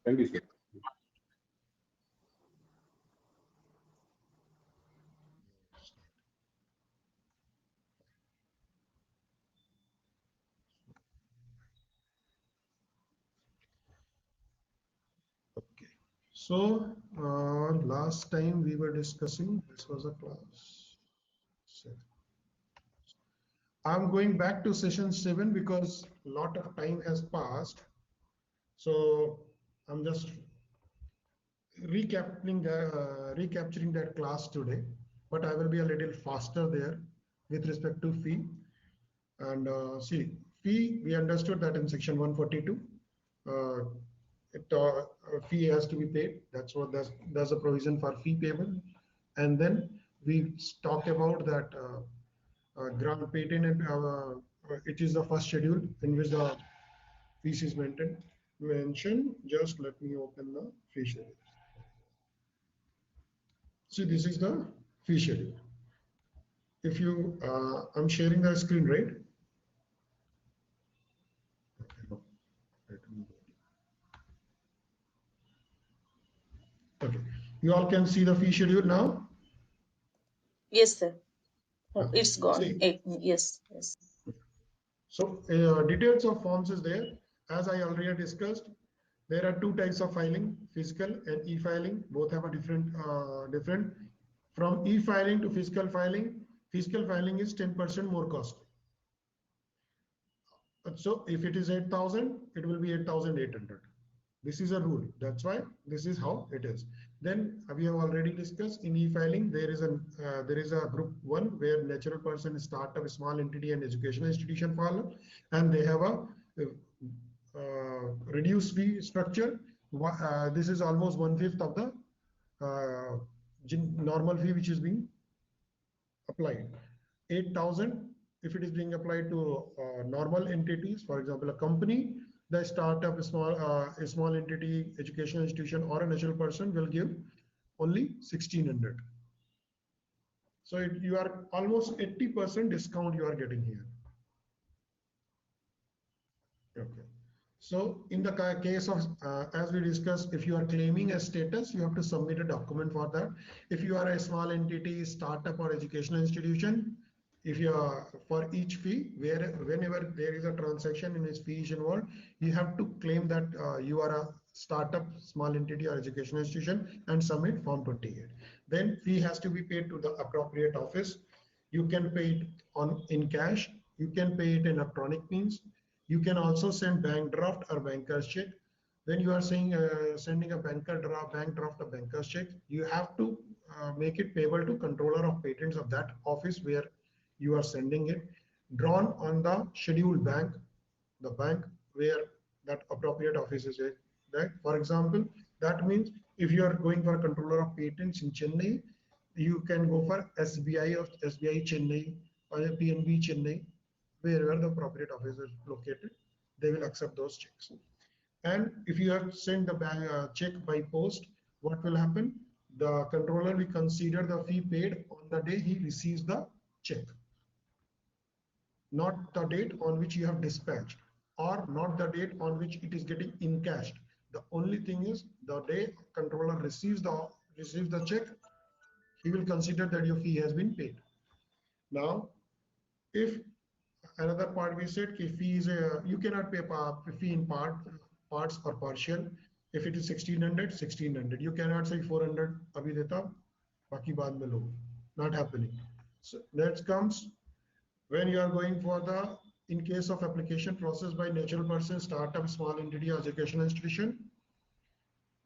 Thank you, sir. Okay. So last time we were discussing, this was a class. I'm going back to session 7 because a lot of time has passed. So I'm just recapturing that class today, but I will be a little faster there with respect to fee. And see, fee, we understood that in section 142, uh, fee has to be paid. That's a provision for fee payment. And then we talk about that grant patent, and it is the first schedule in which the fees is mentioned. Just let me open the fee schedule. See, this is the fee schedule. If you, I'm sharing the screen, right? Okay, you all can see the fee schedule now. Yes, sir. Oh, Okay. it's gone. See, Yes, yes. so details of forms is there. As I already discussed, there are two types of filing: physical and e-filing. Both have a different. From e-filing to physical filing is 10% more costly. So if it is 8,000, it will be 8,800. This is a rule. That's why this is how it is. Then we have already discussed in e-filing, there is a group 1 where natural person, startup, small entity, and educational institution follow, and they have a reduced fee structure. This is almost 1/5 of the uh, normal fee which is being applied. 8,000 if it is being applied to normal entities, for example, a company, the startup, a small entity, educational institution, or a natural person will give only 1,600. So you are almost 80% discount you are getting here. Okay. So in the case of, as we discussed, if you are claiming a status, you have to submit a document for that. If you are a small entity, startup, or educational institution, if you are for each fee, whenever there is a transaction in its fee is involved, you have to claim that you are a startup, small entity, or educational institution and submit form 28. Then fee has to be paid to the appropriate office. You can pay it in cash. You can pay it in electronic means. You can also send bank draft or banker's check. When you are saying sending a bank draft or banker's check, you have to make it payable to controller of patents of that office where you are sending it, drawn on the scheduled bank, the bank where that appropriate office is. Right? For example, that means if you are going for a controller of patents in Chennai, you can go for SBI or SBI Chennai or PNB Chennai, wherever the appropriate office is located, they will accept those checks. And if you have sent the check by post, what will happen? The controller will consider the fee paid on the day he receives the check, not the date on which you have dispatched, or not the date on which it is getting encashed. The only thing is the day controller receives the check, he will consider that your fee has been paid. Now, if another part we said कि fee is you cannot pay fee in parts or partial. If it is 1,600, you cannot say 400 अभी देता बाकी बाद में लो. Not happening. So that comes when you are going for the, in case of application process by natural person, startup, small entity, or educational institution,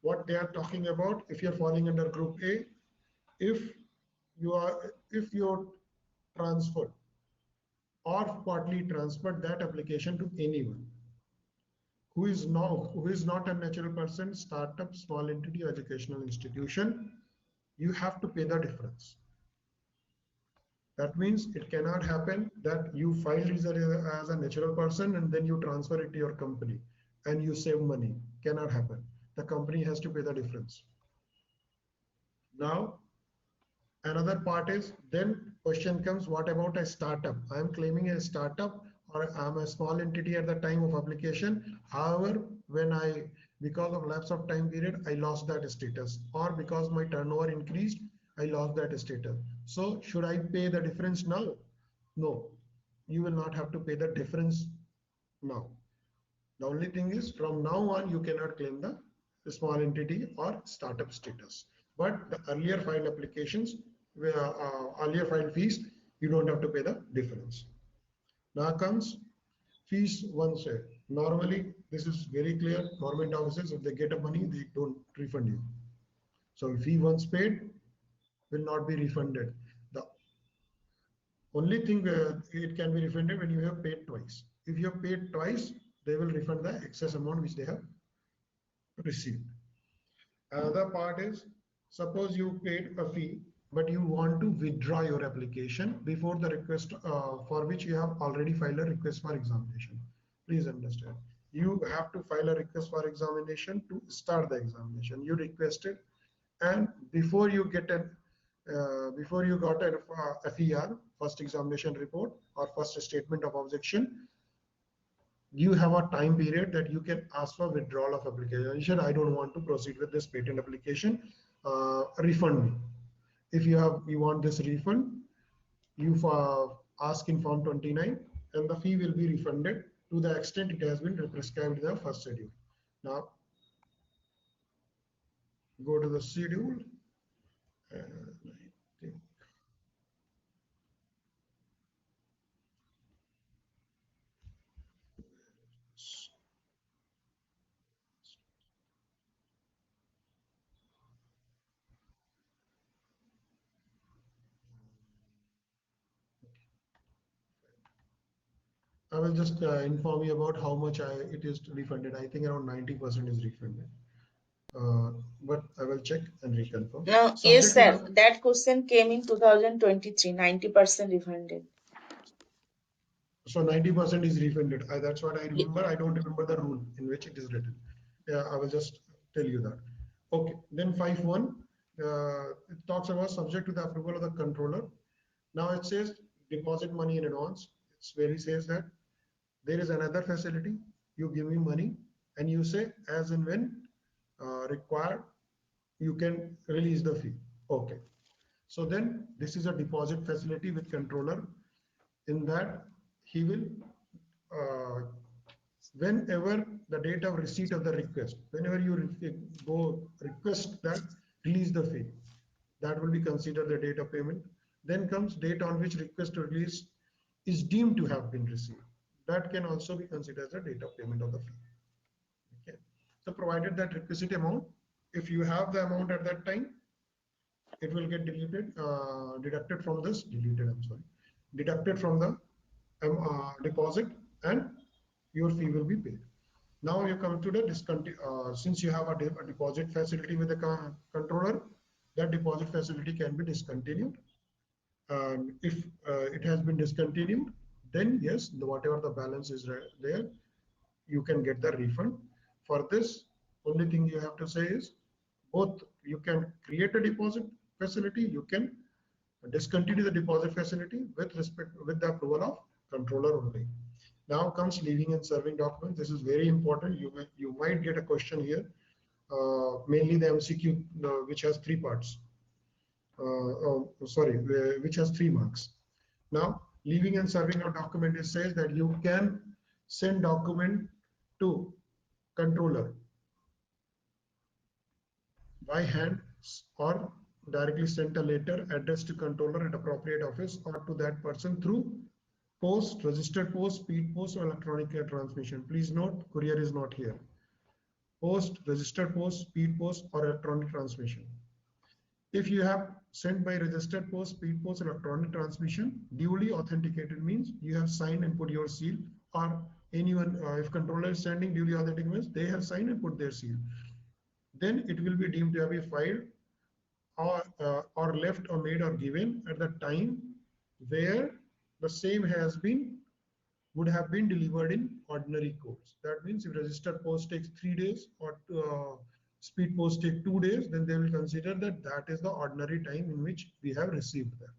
what they are talking about, if you are falling under group A, if you're transferred or partly transferred that application to anyone who is not a natural person, startup, small entity, or educational institution, you have to pay the difference. That means it cannot happen that you filed as a natural person and then you transfer it to your company and you save money. Cannot happen. The company has to pay the difference. Now, another part is, then question comes, what about a startup? I am claiming a startup or I'm a small entity at the time of application. However, because of lapse of time period, I lost that status, or because my turnover increased, I lost that status. So should I pay the difference now? No, you will not have to pay the difference now. The only thing is from now on, you cannot claim the small entity or startup status. But the earlier filed applications, earlier filed fees, you don't have to pay the difference. Now comes fees once a. Normally, this is very clear. Government offices, if they get a money, they don't refund you. So fee once paid will not be refunded. The only thing it can be refunded when you have paid twice. If you have paid twice, they will refund the excess amount which they have received. Another part is, suppose you paid a fee, but you want to withdraw your application before the request for which you have already filed a request for examination. Please understand, you have to file a request for examination to start the examination. You requested, and before you get an before you got a FER, first examination report, or first statement of objection, you have a time period that you can ask for withdrawal of application. You said, I don't want to proceed with this patent application, refund me. If you want this refund, you ask in form 29, and the fee will be refunded to the extent it has been prescribed in the first schedule. Now go to the schedule, and I think I will just inform you about how much it is refunded. I think around 90% is refunded. But I will check and reconfirm. No, yes, Subject to sir. the That question came in 2023, 90% refunded. So 90% is refunded. That's what I Ye- remember. I don't remember the rule in which it is written. Yeah, I will just tell you that. Okay, then 5.1, it talks about subject to the approval of the controller. Now it says deposit money in advance. It's where he says that there is another facility. You give me money and you say as and when required, you can release the fee. Okay. So then this is a deposit facility with controller. In that he will whenever the date of receipt of the request, whenever you go request that release the fee, that will be considered the date of payment. Then comes date on which request to release is deemed to have been received. That can also be considered as the date of payment of the fee. Okay. So provided that requisite amount, if you have the amount at that time, it will get deducted from this, deducted from the deposit, and your fee will be paid. Now you come to the since you have a deposit facility with the controller, that deposit facility can be discontinued. And if it has been discontinued, then yes, whatever the balance is there, you can get the refund. For this, only thing you have to say is both you can create a deposit facility, you can discontinue the deposit facility with the approval of controller only. Now comes leaving and serving document. This is very important. You might get a question here, mainly the MCQ, which has three parts. Which has 3 marks. Now, leaving and serving a document, it says that you can send document to controller by hand, or directly send a letter addressed to controller at appropriate office or to that person through post, registered post, speed post, or electronic transmission. Please note, courier is not here. Post, registered post, speed post, or electronic transmission. If you have sent by registered post, speed post, electronic transmission, duly authenticated means you have signed and put your seal, or anyone, if controller is sending duly authenticated means they have signed and put their seal. Then it will be deemed to have been filed or left or made or given at the time where the same would have been delivered in ordinary course. That means if registered post takes 3 days or speed post take 2 days, then they will consider that is the ordinary time in which we have received them.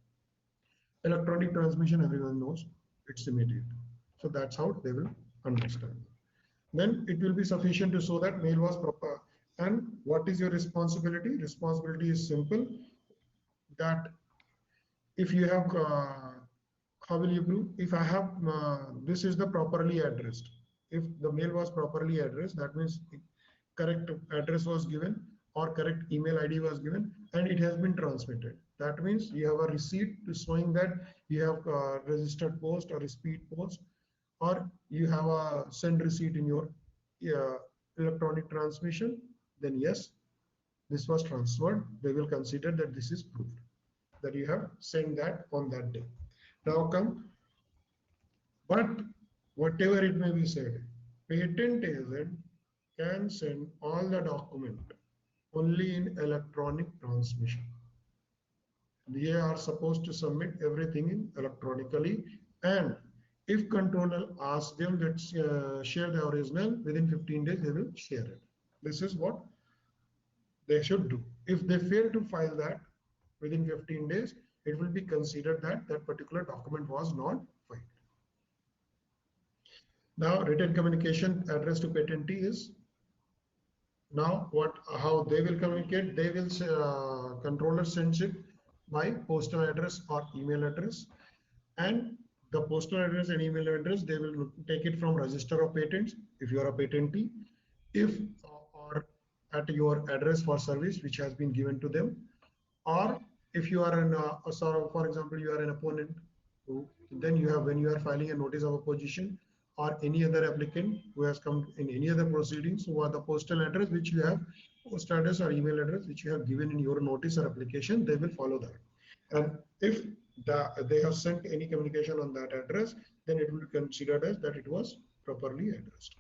Electronic transmission, everyone knows, it's immediate. So that's how they will understand. Then it will be sufficient to show that mail was proper. And what is your responsibility? Responsibility is simple, that if you have, how will you prove? If I have, this is the properly addressed. If the mail was properly addressed, that means correct address was given or correct email ID was given and it has been transmitted. That means you have a receipt to showing that you have registered post or a speed post, or you have a send receipt in your electronic transmission, then yes, this was transferred. They will consider that this is proved that you have sent that on that day. Now come, but whatever it may be said, patent agent can send all the document only in electronic transmission. They are supposed to submit everything in electronically, and if controller asks them that share the original, within 15 days they will share it. This is what they should do. If they fail to file that within 15 days, it will be considered that that particular document was not filed. Now, written communication address to patentee is, now what, how they will communicate. They will controller sends it by postal address or email address, and the postal address and email address, they will take it from register of patents if you are a patentee, if or at your address for service which has been given to them, or if you are an for example, you are an opponent, then you have, when you are filing a notice of opposition or any other applicant who has come in any other proceedings, who are the postal address which you have, postal address or email address which you have given in your notice or application, they will follow that. And if they have sent any communication on that address, then it will be considered as that it was properly addressed.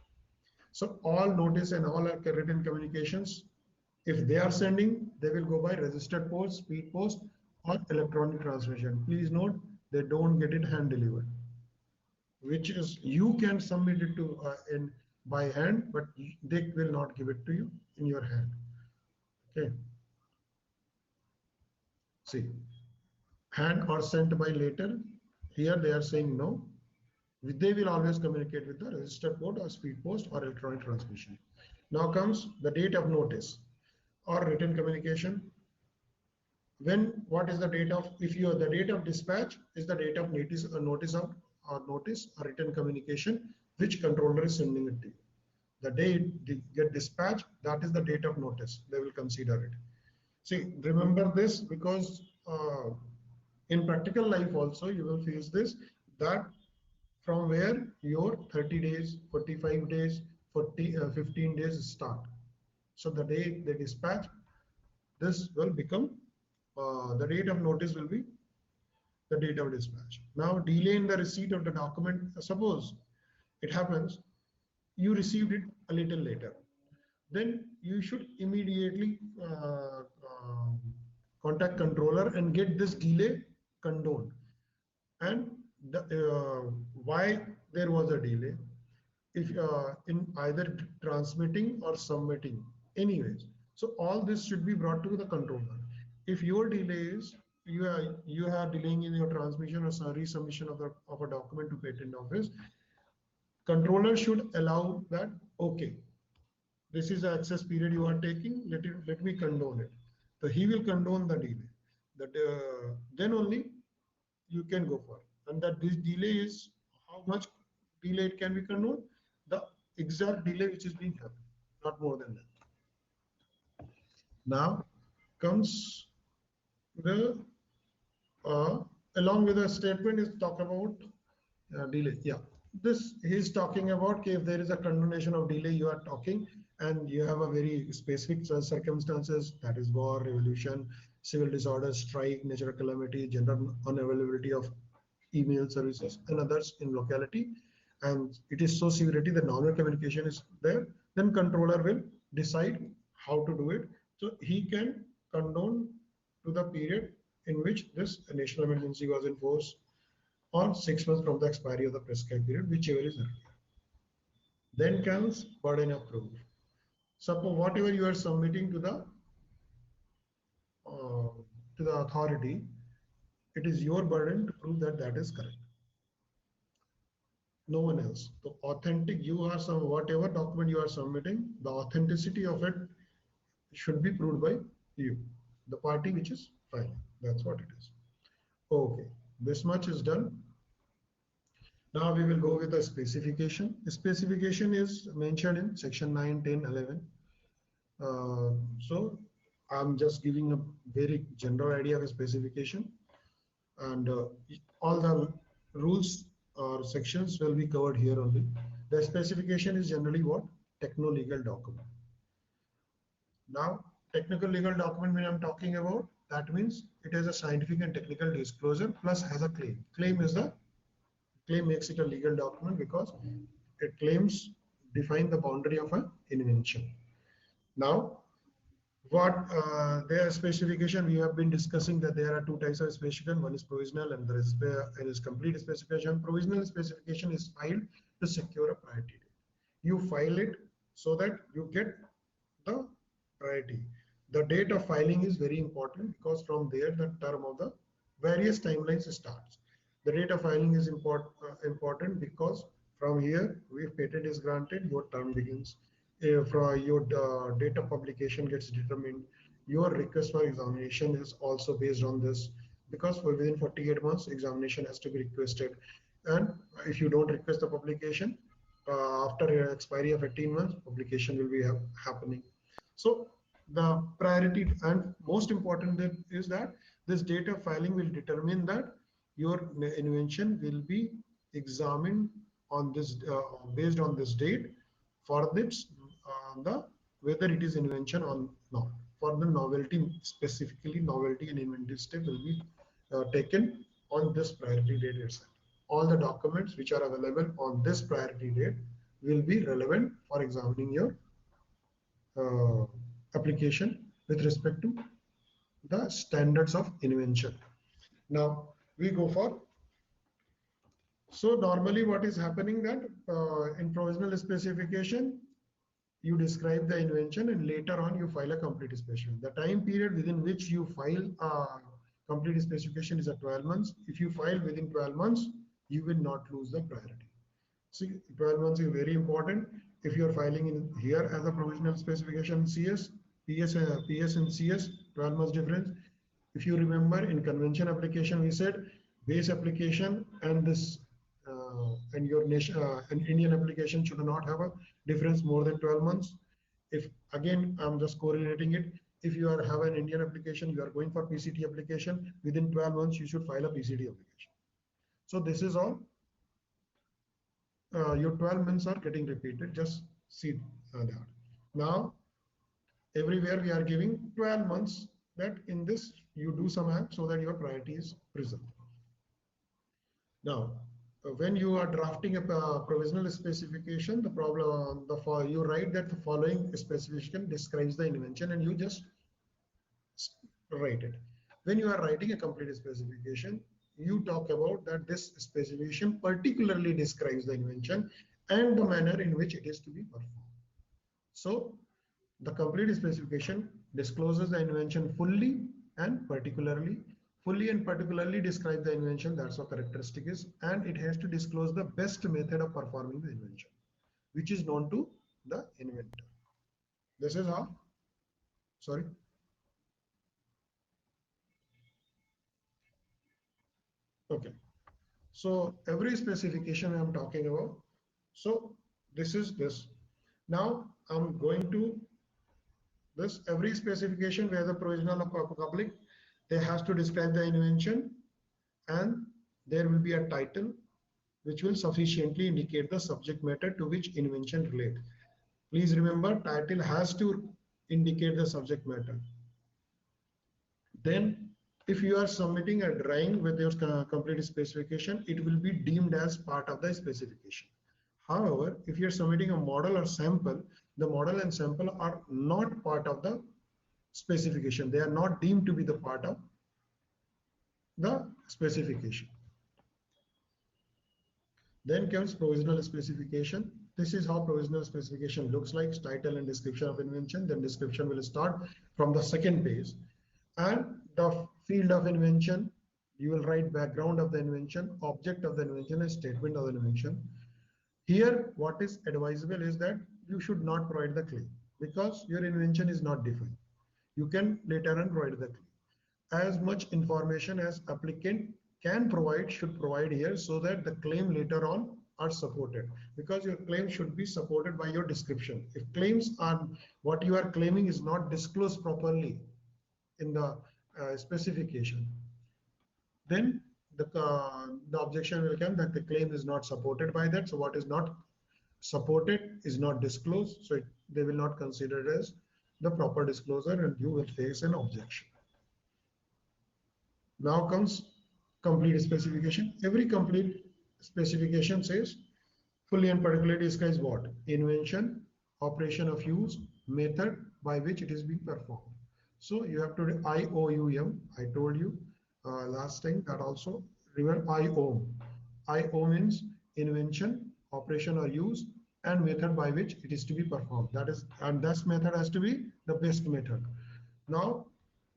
So all notice and all written communications, if they are sending, they will go by registered post, speed post, or electronic transmission. Please note, they don't get it hand delivered, which is you can submit it to in by hand, but they will not give it to you in your hand. Okay. See, hand or sent by later. Here they are saying no. They will always communicate with the registered post or speed post or electronic transmission. Now comes the date of notice or written communication. When, what is the date of, if you, the date of dispatch is the date of notice, notice of or notice or written communication which controller is sending it to you. The date they get dispatched, that is the date of notice. They will consider it. See, remember this, because in practical life also you will face this, that from where your 30 days, 45 days, 15 days start. So the day they dispatch, this will become the date of notice will be the date of dispatch. Now, delay in the receipt of the document. Suppose it happens, you received it a little later, then you should immediately contact controller and get this delay condoned. And why there was a delay, if in either transmitting or submitting, anyways. So all this should be brought to the controller. If your delay is, you are delaying in your transmission or resubmission of a document to patent office, controller should allow that, okay, this is the access period you are taking, let me condone it. So he will condone the delay. That then only you can go for it. And that this delay is, how much delay it can be condoned, the exact delay which is being happened, not more than that. Now comes the along with the statement is talk about delay. Yeah, this he's talking about, okay, if there is a condonation of delay, you are talking and you have a very specific circumstances, that is war, revolution, civil disorder, strike, natural calamity, general unavailability of email services and others in locality, and it is so severity that normal communication is there, then controller will decide how to do it. So he can condone to the period in which this national emergency was in force, or 6 months from the expiry of the prescribed period, whichever is earlier. Then comes burden of proof. Suppose whatever you are submitting to the authority, it is your burden to prove that that is correct. no one else. The authentic, you are some, whatever document you are submitting, the authenticity of it should be proved by you, the party which is filing. That's what it is. Okay, this much is done. Now we will go with the specification. The specification is mentioned in section 9, 10, 11. So I'm just giving a very general idea of a specification, and all the rules or sections will be covered here only. The specification is generally what? Techno-legal document. Now, technical legal document when I'm talking about, that means it has a scientific and technical disclosure plus has a claim. Claim makes it a legal document because it claims define the boundary of an invention. Now, what their specification, we have been discussing that there are two types of specification. One is provisional and there is complete specification. Provisional specification is filed to secure a priority date. You file it so that you get the priority. The date of filing is very important because from there the term of the various timelines starts. The date of filing is important because from here, if patent is granted, your term begins. If your date of publication gets determined, your request for examination is also based on this, because for within 48 months examination has to be requested, and if you don't request the publication after expiry of 18 months, publication will be happening. So the priority and most important is that this date of filing will determine that your invention will be examined on this based on this date for this the whether it is invention or not. For the novelty, specifically novelty and inventive step will be taken on this priority date itself. All the documents which are available on this priority date will be relevant for examining your application with respect to the standards of invention. Now we go for, so normally what is happening that in provisional specification, you describe the invention and later on you file a complete specification. The time period within which you file a complete specification is 12 months. If you file within 12 months, you will not lose the priority. See, 12 months is very important. If you are filing in here as a provisional specification CS, PS and CS, 12 months difference. If you remember in convention application, we said base application and this and your nation an Indian application should not have a difference more than 12 months. If again, I'm just correlating it. If you have an Indian application, you are going for PCT application, within 12 months, you should file a PCT application. So this is all. Your 12 months are getting repeated. Just see that. Now, everywhere we are giving 12 months that in this you do some act so that your priority is preserved. Now, when you are drafting a provisional specification, the problem, you write that the following specification describes the invention and you just write it. When you are writing a complete specification, you talk about that this specification particularly describes the invention and the manner in which it is to be performed. So the complete specification discloses the invention fully and particularly. Fully and particularly describe the invention, that's what characteristic is, and it has to disclose the best method of performing the invention, which is known to the inventor. This is how, sorry. Okay. So every specification I'm talking about. So this is this. Now I'm going to this every specification where the provisional or public, they has to describe the invention and there will be a title which will sufficiently indicate the subject matter to which invention relates. Please remember, title has to indicate the subject matter. Then if you are submitting a drawing with your complete specification, it will be deemed as part of the specification. However, if you are submitting a model or sample, the model and sample are not part of the specification. They are not deemed to be the part of the specification. Then comes provisional specification. This is how provisional specification looks like. Title and description of invention. Then description will start from the second page. And the field of invention, you will write background of the invention, object of the invention, and statement of the invention. Here, what is advisable is that you should not provide the claim because your invention is not defined. You can later on provide the claim. As much information as applicant can provide should provide here so that the claim later on are supported, because your claim should be supported by your description. If claims are what you are claiming is not disclosed properly in the specification, then the objection will come that the claim is not supported by that. So what is not supported is not disclosed, so they will not consider it as the proper disclosure and you will face an objection. Now comes complete specification. Every complete specification says fully and particularly describes what? Invention, operation of use, method by which it is being performed. So you have to do IOUM. I told you last time that also. Remember IOM. IOM means invention, operation or use, and method by which it is to be performed. That is, and that method has to be the best method. Now,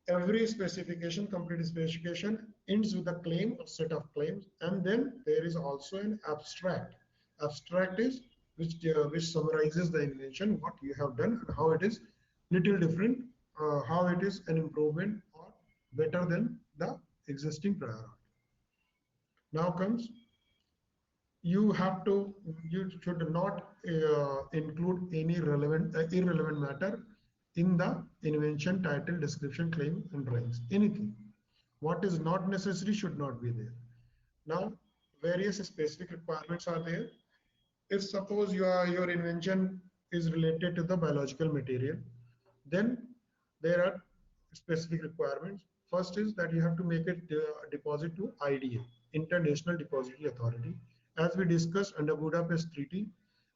every specification, complete specification, ends with a claim, a set of claims, and then there is also an abstract. Abstract is which summarizes the invention, what you have done, and how it is little different, how it is an improvement or better than the existing prior art. Now comes, you should not include any irrelevant matter in the invention, title, description, claim, and drawings. Anything what is not necessary should not be there. Now various specific requirements are there. If suppose your invention is related to the biological material, then there are specific requirements. First is that you have to make a deposit to IDA, International Depository Authority. As we discussed under Budapest Treaty,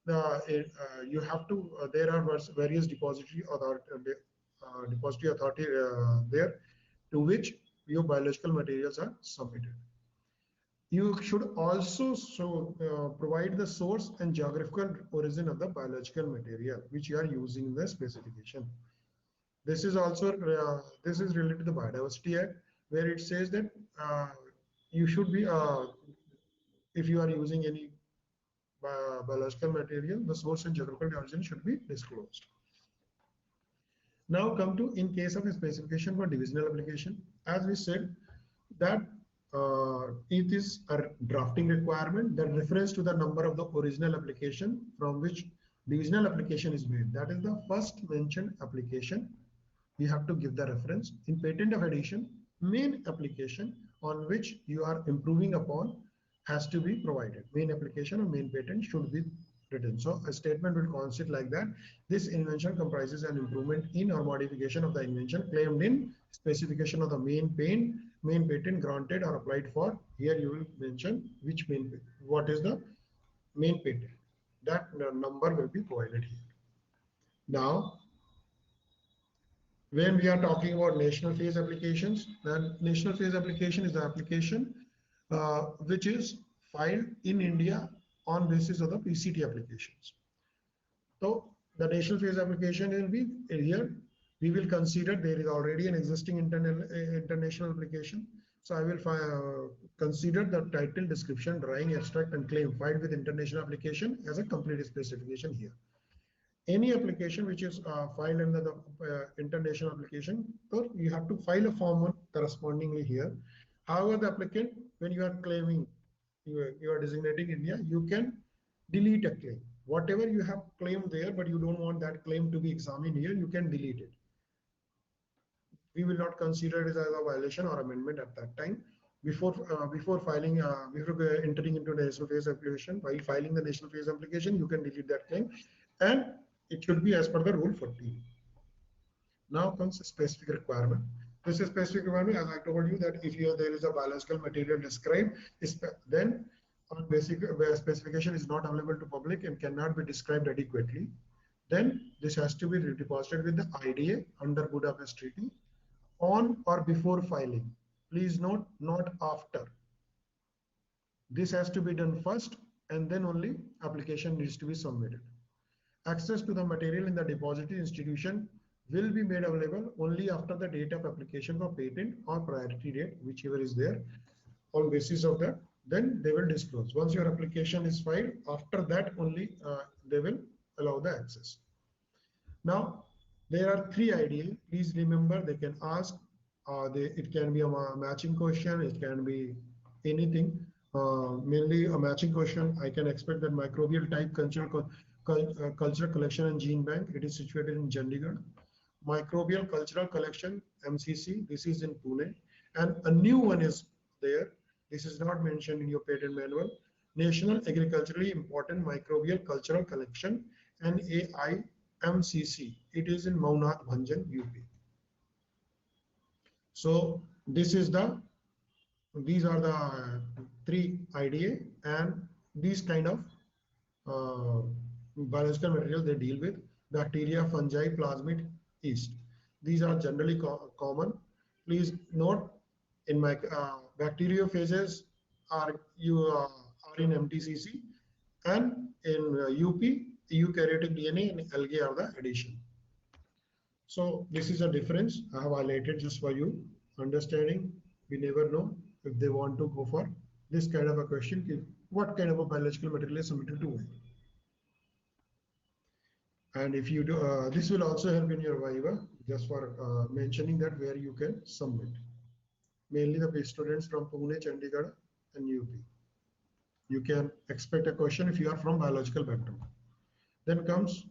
you have to there are various depository authority there to which your biological materials are submitted. You should also provide the source and geographical origin of the biological material which you are using in the specification. This is also this is related to the Biodiversity Act, where it says that you should be if you are using any biological material, the source and geographical origin should be disclosed. Now come to in case of a specification for divisional application, as we said that it is a drafting requirement that refers to the number of the original application from which divisional application is made. That is the first mentioned application. You have to give the reference. In patent of addition, main application on which you are improving upon has to be provided. Main application or main patent should be written. So a statement will consist like that. This invention comprises an improvement in or modification of the invention claimed in specification of the main patent granted or applied for. Here you will mention which what is the main patent. That number will be provided here. Now, when we are talking about national phase applications, then national phase application is the application which is filed in India on basis of the PCT applications. So the national phase application will be here. We will consider there is already an existing international application. So I will consider the title, description, drawing, abstract, and claim filed with international application as a complete specification here. Any application which is filed under the international application, so you have to file a form correspondingly here. However, the applicant, when you are claiming, you are designating India, you can delete a claim. Whatever you have claimed there, but you don't want that claim to be examined here, you can delete it. We will not consider it as a violation or amendment at that time. Before filing, before entering into the national phase application, while filing the national phase application, you can delete that claim, and it should be as per the rule 14. Now comes a specific requirement. This is specific requirement, as I told you, that if there is a biological material described, then on basic specification is not available to public and cannot be described adequately, then this has to be deposited with the IDA under Budapest Treaty on or before filing. Please note, not after. This has to be done first, and then only application needs to be submitted. Access to the material in the depository institution will be made available only after the date of application for patent or priority date, whichever is there, on basis of that then they will disclose. Once your application is filed, after that only they will allow the access. Now, there are three IDA. Please remember, they can ask, it can be a matching question, it can be anything. Mainly a matching question, I can expect that microbial type culture collection and gene bank, it is situated in Chandigarh. Microbial cultural collection, MCC, this is in Pune. And a new one is there. This is not mentioned in your patent manual. National Agriculturally Important Microbial Cultural Collection, NAIMCC. It is in Maunat, Bhanjan, UP. So these are the three IDA, and these kind of biological material they deal with: bacteria, fungi, plasmid, yeast. These are generally common. Please note, in my bacteriophages are in MTCC, and in UP, eukaryotic DNA and algae are the addition. So this is a difference I have highlighted just for you understanding. We never know if they want to go for this kind of a question, what kind of a biological material is submitted to where. And if you do, this will also help in your Viva, just for mentioning that where you can submit. Mainly the students from Pune, Chandigarh, and UP. You can expect a question if you are from biological background. Then comes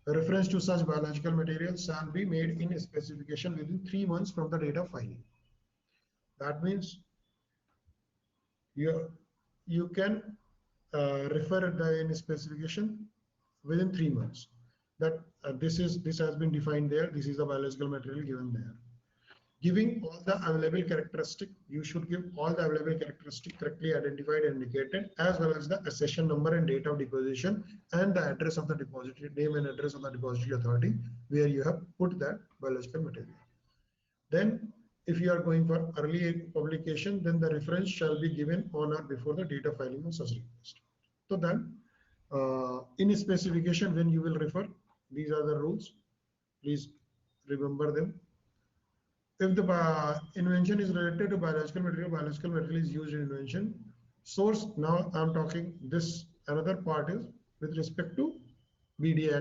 a reference to such biological materials shall be made in a specification within 3 months from the date of filing. That means you can refer the specification within 3 months. That this has been defined there. This is the biological material given there. Giving all the available characteristic, you should give all the available characteristic correctly identified and indicated, as well as the accession number and date of deposition and the address of the depository, name and address of the depository authority where you have put that biological material. Then if you are going for early publication, then the reference shall be given on or before the date of filing of such request. So then in a specification, when you will refer, these are the rules. Please remember them. If the invention is related to biological material is used in invention. Source, now I'm talking this, another part is with respect to BD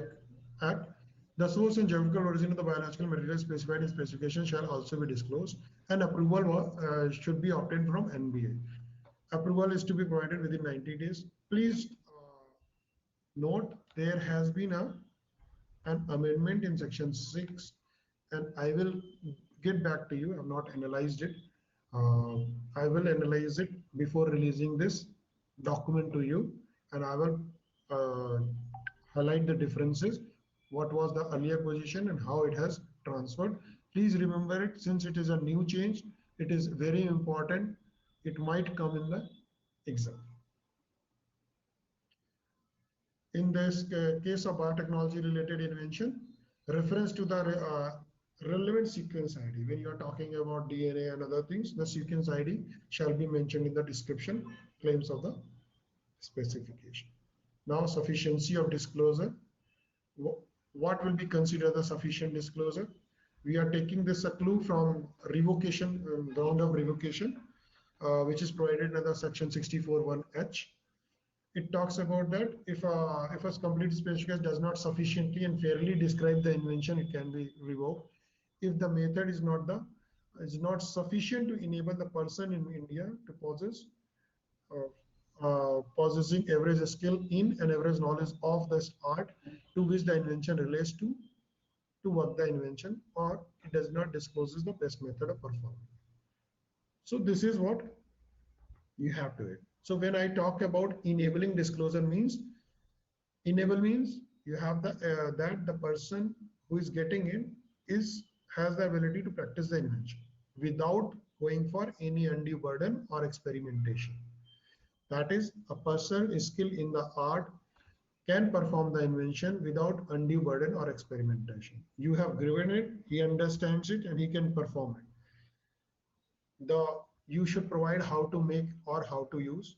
Act. The source and geographical origin of the biological material specified in specification shall also be disclosed, and approval should be obtained from NBA. Approval is to be provided within 90 days. Please note, there has been an amendment in section 6, and I will get back to you. I have not analyzed it. I will analyze it before releasing this document to you, and I will highlight the differences, what was the earlier position and how it has transferred. Please remember it, since it is a new change, it is very important. It might come in the exam. In this case of biotechnology related invention, reference to the relevant sequence ID. When you are talking about DNA and other things, the sequence ID shall be mentioned in the description claims of the specification. Now, sufficiency of disclosure. What will be considered the sufficient disclosure? We are taking this a clue from revocation, ground of revocation, which is provided under section 64(1)(h). It talks about that if a complete specification does not sufficiently and fairly describe the invention, it can be revoked. If the method is not sufficient to enable the person in India to possessing average skill in and average knowledge of this art to which the invention relates to work the invention, or it does not discloses the best method of performing. So this is what you have to do. So when I talk about enabling disclosure means, enable means you have the that the person who is getting in has the ability to practice the invention without going for any undue burden or experimentation. That is, a person skilled in the art can perform the invention without undue burden or experimentation. You have given it, he understands it, and he can perform it. You should provide how to make or how to use.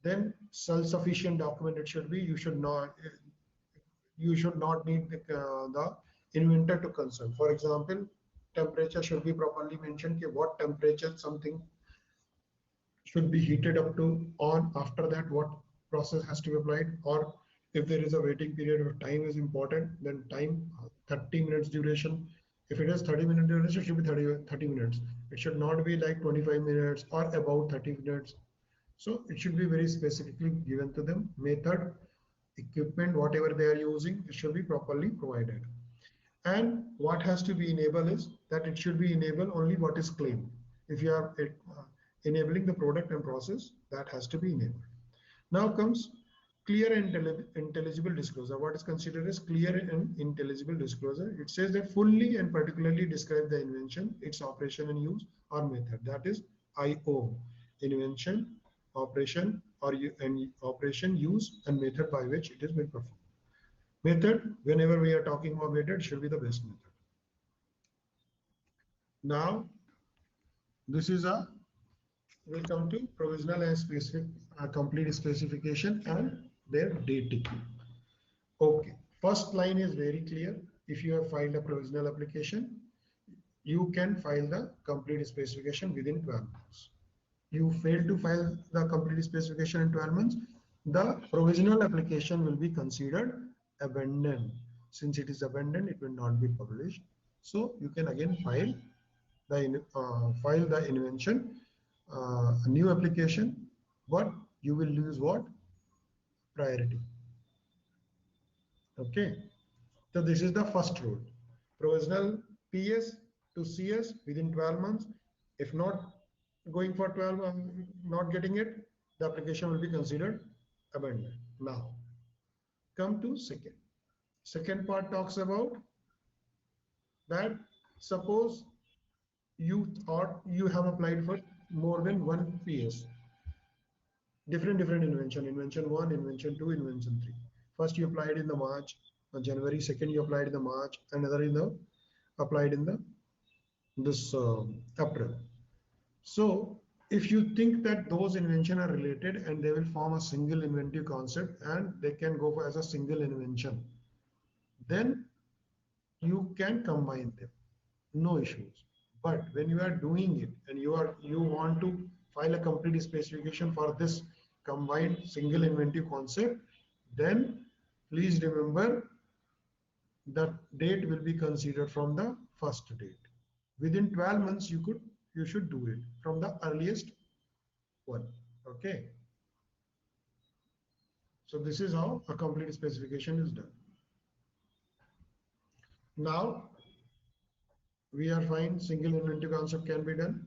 Then self-sufficient document it should be. You should not need the inventor to consult. For example, temperature should be properly mentioned. What temperature something should be heated up to on. After that, what process has to be applied, or if there is a waiting period of time is important, then time 30 minutes duration. If it is 30-minute duration, it should be 30 minutes. It should not be like 25 minutes or about 30 minutes. So it should be very specifically given to them. Method, equipment, whatever they are using, it should be properly provided. And what has to be enabled is that it should be enabled only what is claimed. If you are enabling the product and process, that has to be enabled. Now comes clear and intelligible disclosure. What is considered as clear and intelligible disclosure? It says that fully and particularly describe the invention, its operation and use or method. That is IO, invention, operation or operation, use and method by which it is being performed. Method, whenever we are talking about method, should be the best method. Now, this is a, we'll come to provisional and specific, complete specification and their dating. Okay, first line is very clear. If you have filed a provisional application, you can file the complete specification within 12 months. You fail to file the complete specification in 12 months, the provisional application will be considered abandoned. Since it is abandoned, it will not be published. So you can again file the invention, a new application, but you will lose what? Priority. Okay. So this is the first rule. Provisional PS to CS within 12 months. If not going for 12, not getting it, the application will be considered abandoned. Now, come to second. Second part talks about that suppose you thought you have applied for more than one PS. Different invention, invention 1, invention 2, invention 3. First you applied in the March, January. Second you applied in the March, another in the applied in the April. So if you think that those inventions are related and they will form a single inventive concept and they can go for as a single invention, then you can combine them, no issues. But when you are doing it and you want to file a complete specification for this combined single inventive concept, then please remember the date will be considered from the first date. Within 12 months you should do it from the earliest one. Okay, so this is how a complete specification is done. Now we are fine, single inventive concept can be done.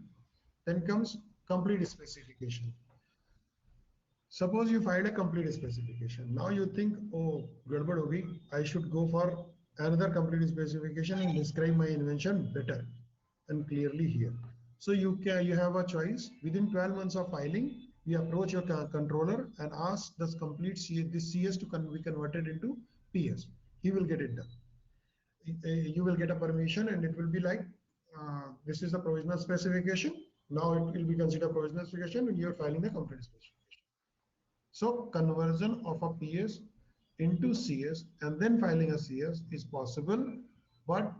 Then comes complete specification. Suppose you find a complete specification. Now you think, oh, gadbad ho gayi, I should go for another complete specification and describe my invention better and clearly here. So you have a choice. Within 12 months of filing, you approach your controller and ask this complete this CS to be converted into PS. He will get it done. You will get a permission and it will be like, this is the provisional specification. Now it will be considered provisional specification when you are filing the complete specification. So conversion of a PS into CS and then filing a CS is possible, but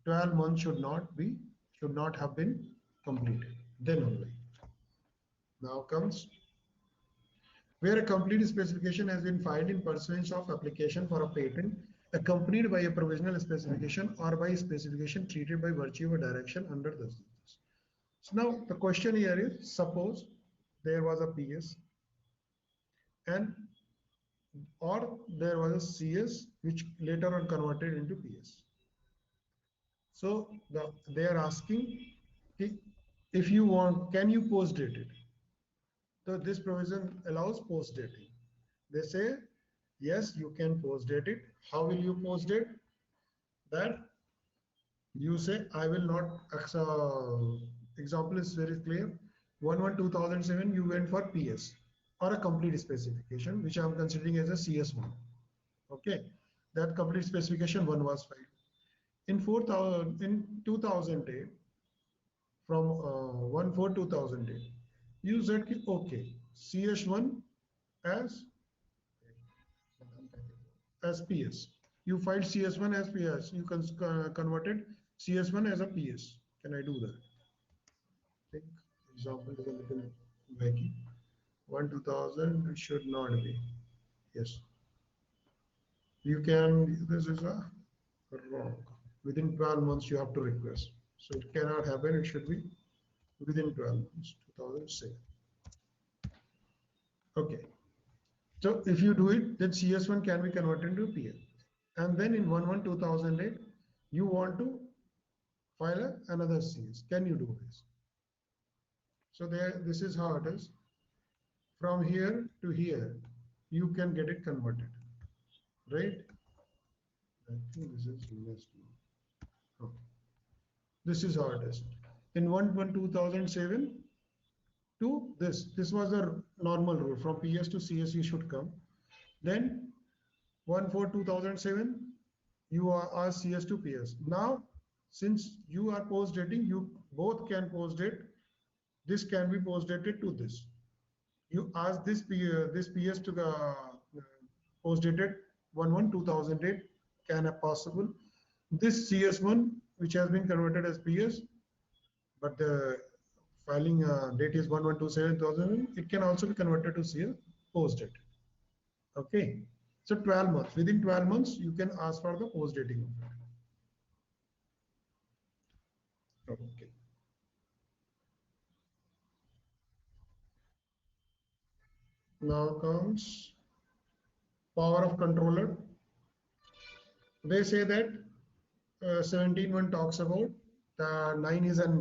12 months should not have been completed. Then only. Now comes where a complete specification has been filed in pursuance of application for a patent accompanied by a provisional specification or by specification treated by virtue of a direction under this. So now the question here is, suppose there was a PS and or there was a CS which later on converted into PS. So they are asking, if you want, can you post date it? So this provision allows post dating. They say, yes, you can post date it. How will you post date? That you say, I will not, example is very clear. 1/1/2007, you went for PS or a complete specification, which I am considering as a CS1. Okay, that complete specification 1 was filed. In 2008, from 1/4/2008, you said, okay, CS1 as PS. You filed CS1 as PS. You converted CS1 as a PS. Can I do that? I think example is a little wacky. 1 2000 should not be. Yes, you can. This is a wrong. Within 12 months, you have to request. So it cannot happen. It should be within 12 months. 2006. Okay. So if you do it, then CS1 can be converted into PS. And then in 1/1/2008, you want to file another CS. Can you do this? So there, this is how it is. From here to here, you can get it converted, right? I think this is less. Okay. This is how it is. In 1/1/2007 to this. This was a normal rule. From PS to CS, you should come. Then 1/4/2007, you are CS to PS. Now, since you are post dating, you both can post date. This can be post dated to this. You ask this PS to the post dated 1/1/2008 can be possible. This CS1 which has been converted as PS, but the filing date is 1/1/27/2000. It can also be converted to CS post date. Okay, so 12 months. Within 12 months, you can ask for the post dating of it. Okay. Now comes power of controller. They say that 17(1) talks about the 9 is an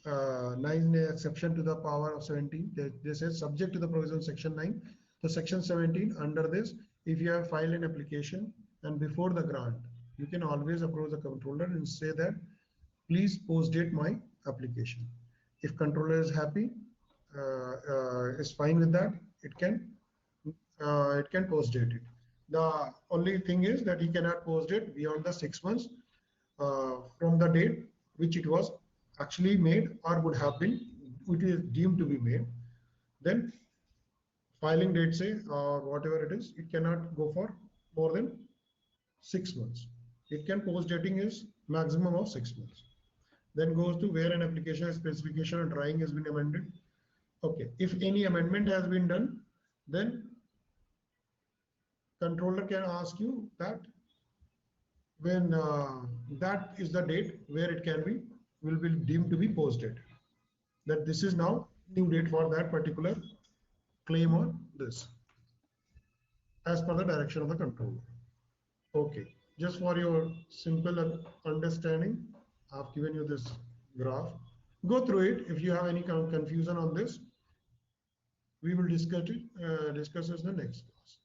9 exception to the power of 17. They say subject to the provision section 9. So section 17 under this, if you have filed an application and before the grant, you can always approach the controller and say that please post date my application. If controller is happy, is fine with that, it can post date it. The only thing is that he cannot post it beyond the 6 months from the date which it was actually made or would have been, which is deemed to be made. Then filing date say or whatever it is, it cannot go for more than 6 months. It can post dating is maximum of 6 months. Then goes to where an application specification or drawing has been amended. Okay, if any amendment has been done, then controller can ask you that when that is the date where it can be will be deemed to be posted, that this is now new date for that particular claim or this as per the direction of the controller. Okay, just for your simple understanding, I've given you this graph. Go through it. If you have any confusion on this, we will discuss it discuss in the next class.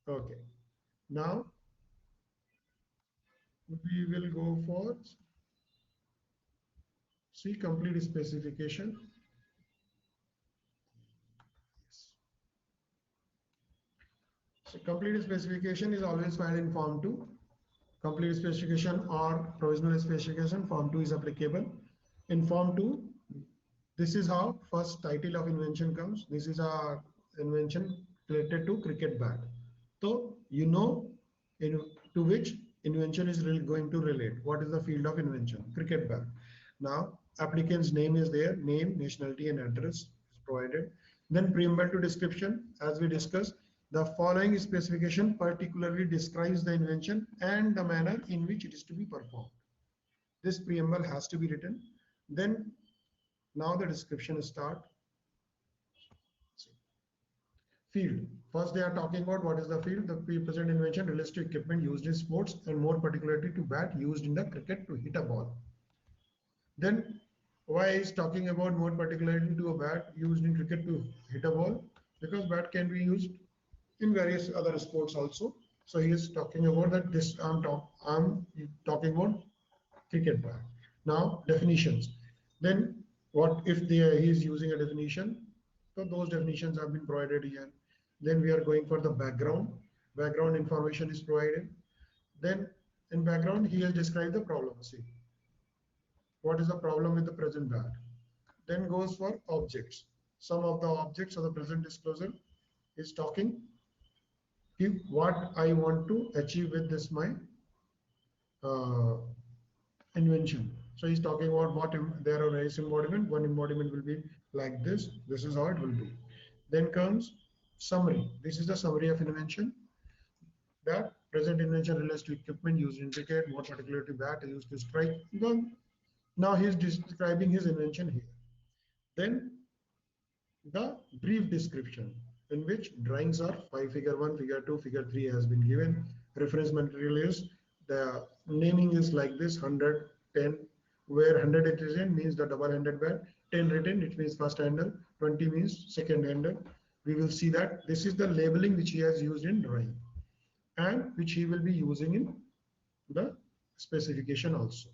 Okay, now we will go for see complete specification. So complete specification is always filed in form 2. Complete specification or provisional specification, form 2 is applicable. In form 2, this is how first title of invention comes. This is a invention related to cricket bat. So you know to which invention is really going to relate. What is the field of invention? Cricket bat. Now applicant's name is there, name, nationality and address is provided. Then preamble to description, as we discussed, the following specification particularly describes the invention and the manner in which it is to be performed. This preamble has to be written. Then now the description start. Field. First they are talking about what is the field. The present invention relates to equipment used in sports and more particularly to bat used in the cricket to hit a ball. Then why is talking about more particularly to a bat used in cricket to hit a ball? Because bat can be used in various other sports also. So he is talking about that this I'm talking about cricket bat. Now definitions. Then what if he is using a definition? So those definitions have been provided here. Then we are going for the background. Background information is provided. Then in background he has described the problem. See what is the problem with the present bat. Then goes for objects. Some of the objects of the present disclosure is talking what I want to achieve with this my invention. So he's talking about what there are various embodiment. One embodiment will be like this. This is how it will be. Then comes summary. This is the summary of invention. That present invention relates to equipment used in cricket, what particularly bat is used to strike. Now he's describing his invention here. Then the brief description, in which drawings are 5, figure 1, figure 2, figure 3 has been given. Reference material is, the naming is like this: 100, 10, where 100 it is in means the double-handed bat, 10 written it means first handle, 20 means second handle. We will see that this is the labeling which he has used in drawing and which he will be using in the specification also.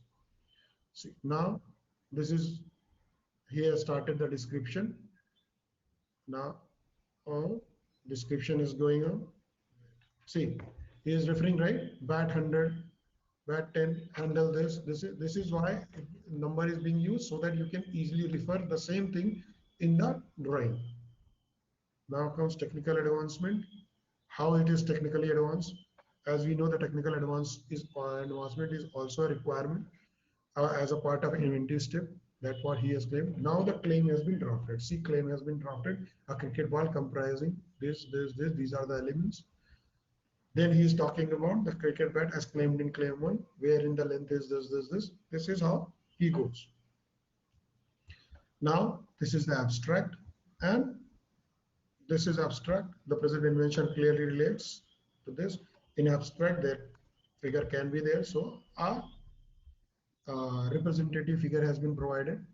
See, now this is, he has started the description. Now description is going on. See, he is referring, right? Bat 100, bat 10, handle this. This is why number is being used, so that you can easily refer the same thing in the drawing. Now comes technical advancement. How it is technically advanced? As we know, the technical advancement is also a requirement as a part of inventive step. That's what he has claimed. Now the claim has been drafted. See, claim has been drafted. A cricket ball comprising this. These are the elements. Then he is talking about the cricket bat as claimed in claim 1, wherein the length is this. This is how he goes. Now this is the abstract, and this is abstract. The present invention clearly relates to this. In abstract, that figure can be there. So a representative figure has been provided.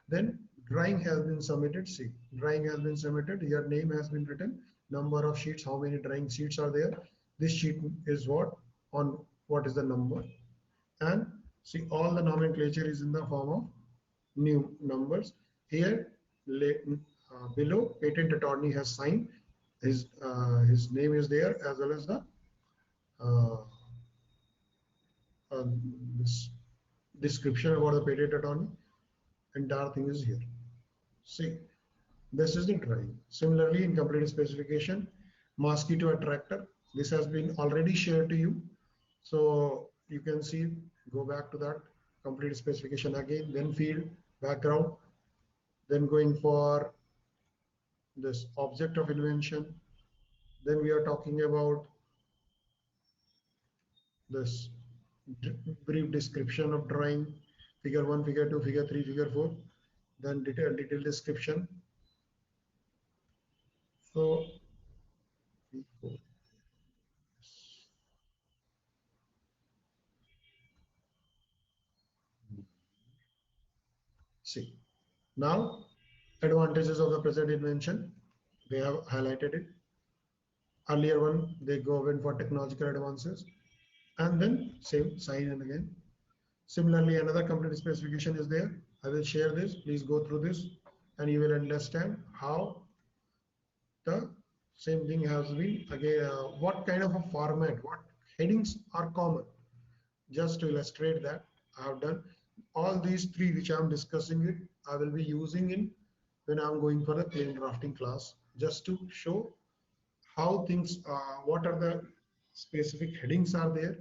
Then drawing has been submitted. See, drawing has been submitted. Your name has been written. Number of sheets, how many drawing sheets are there? This sheet is what, on what is the number? And see, all the nomenclature is in the form of new numbers. Here, below, patent attorney has signed. His name is there, as well as the uh, this description about the patent attorney. Entire thing is here. See, this is the drawing. Similarly, in complete specification, mosquito attractor. This has been already shared to you. So you can see, go back to that complete specification again, then field, background, then going for this object of invention. Then we are talking about this brief description of drawing, figure 1, figure 2, figure 3, figure 4, then detailed description. So see, now advantages of the present invention, they have highlighted it. Earlier one, they go in for technological advances, and then same sign in again. Similarly, another complete specification is there. I will share this. Please go through this, and you will understand how the same thing has been again. What kind of a format, what headings are common. Just to illustrate that, I have done all these three which I am discussing it. I will be using in when I am going for the claim drafting class, just to show how things, what are the specific headings are there,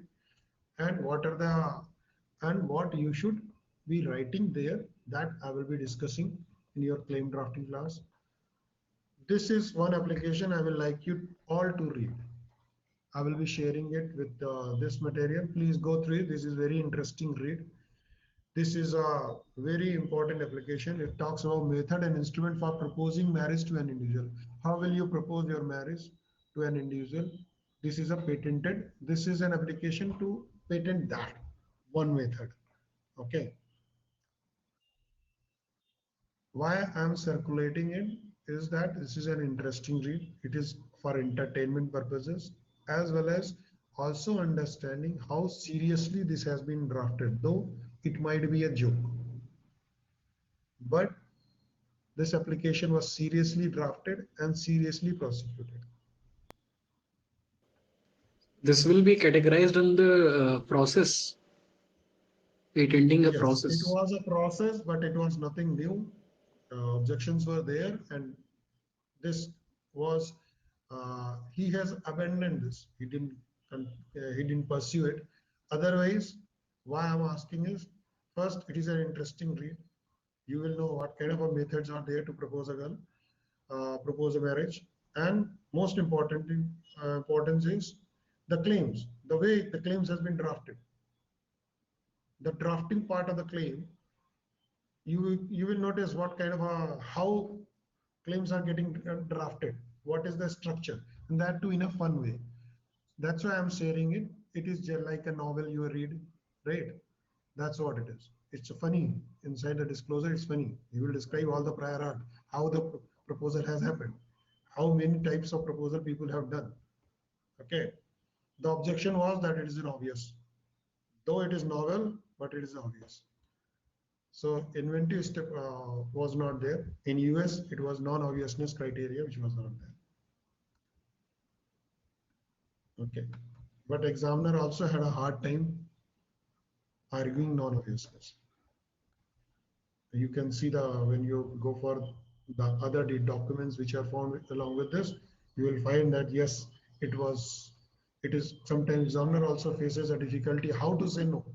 and what are the, and what you should be writing there, that I will be discussing in your claim drafting class. This is one application I will like you all to read. I will be sharing it with this material. Please go through it. This is very interesting read. This is a very important application. It talks about method and instrument for proposing marriage to an individual. How will you propose your marriage to an individual? This is a patented. This is an application to patent that one method. Okay. Why I'm circulating it is that this is an interesting read. It is for entertainment purposes, as well as also understanding how seriously this has been drafted, though it might be a joke. But this application was seriously drafted and seriously prosecuted. This will be categorized in the process, patenting a Yes, it process. was a process, but it was nothing new. Objections were there, and this was, he has abandoned this. He didn't pursue it. Otherwise, why I'm asking is, First, it is an interesting read. You will know what kind of a methods are there to propose a girl, propose a marriage, and most importantly, importance is the claims, the way the claims has been drafted. The drafting part of the claim, you will notice what kind of a how claims are getting drafted. What is the structure, and that too in a fun way. That's why I'm sharing it. It is just like a novel you read, right? That's what it is. It's funny. Inside the disclosure, it's funny. You will describe all the prior art, how the proposal has happened, how many types of proposal people have done. Okay. The objection was that it is obvious. Though it is novel, but it is obvious. So inventive step was not there. In US, it was non-obviousness criteria, which was not there. Okay. But examiner also had a hard time arguing non-obviousness. You can see the when you go for the other documents which are found along with this, you will find that yes, it is sometimes examiner also faces a difficulty how to say no,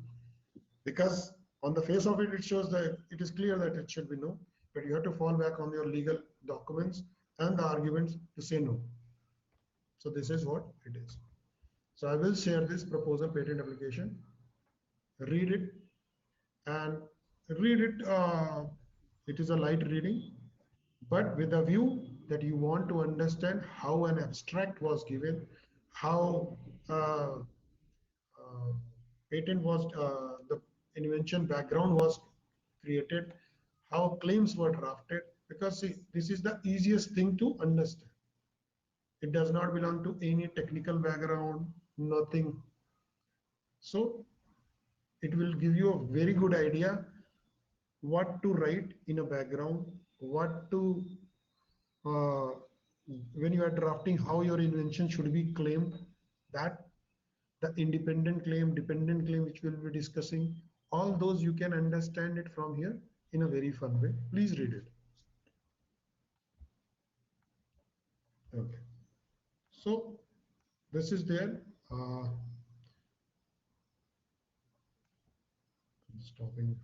because on the face of it, it shows that it is clear that it should be no, but you have to fall back on your legal documents and the arguments to say no. So this is what it is. So I will share this proposal patent application, read it, and read it. It is a light reading, but with a view that you want to understand how an abstract was given, how patent was, the invention background was created, how claims were drafted, because see, this is the easiest thing to understand. It does not belong to any technical background, nothing. So it will give you a very good idea what to write in a background, what to uh, when you are drafting how your invention should be claimed, that the independent claim, dependent claim, which we'll be discussing, all those you can understand it from here in a very fun way. Please read it. Okay. So this is there. Stopping.